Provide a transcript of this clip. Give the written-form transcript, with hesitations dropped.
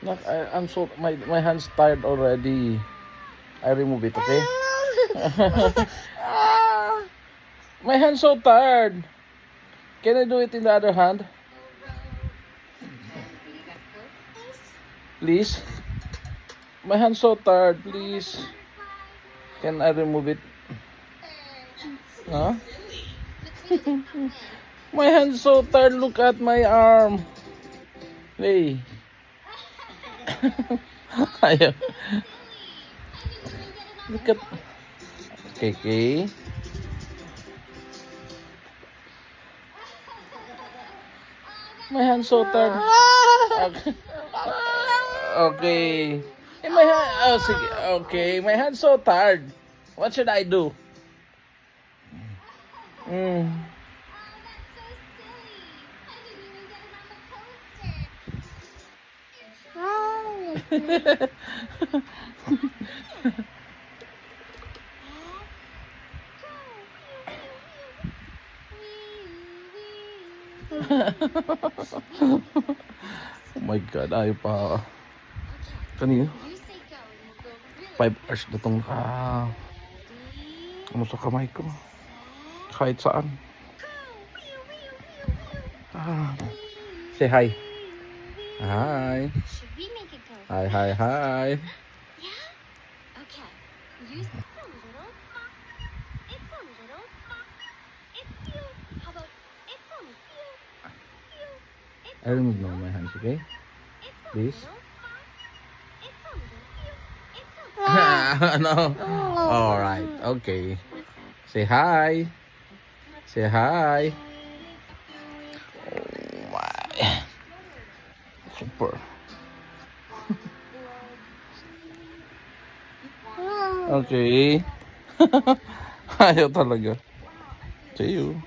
Look, I'm so my hands tired already. I remove it, okay? My hand's so tired. Can I do it in the other hand? Please? My hand's so tired, please. Can I remove it? Huh? My hand's so tired. Look at my arm. Hey. Ayaw. Look at... Okay, okay. My hand's so tired. Okay. Okay. Eh, my hand... Oh, sige. Okay. My hand's so tired. What should I do? Oh my God, ayaw pa. Kanina? 5 hours na itong ano sa kamay ko. Kahit saan. Say hi. Hi. Should we make it go? Hi, hi, hi. Yeah? Okay. Use it's a little. It's a little. It's cute. How about it's a cute. It's I remove now my hands, okay? It's a Please. little. It's a little cute. It's a No. Alright, okay. Say hi. Say hi. Oh my. Super. Okay. Ayaw talaga. See you.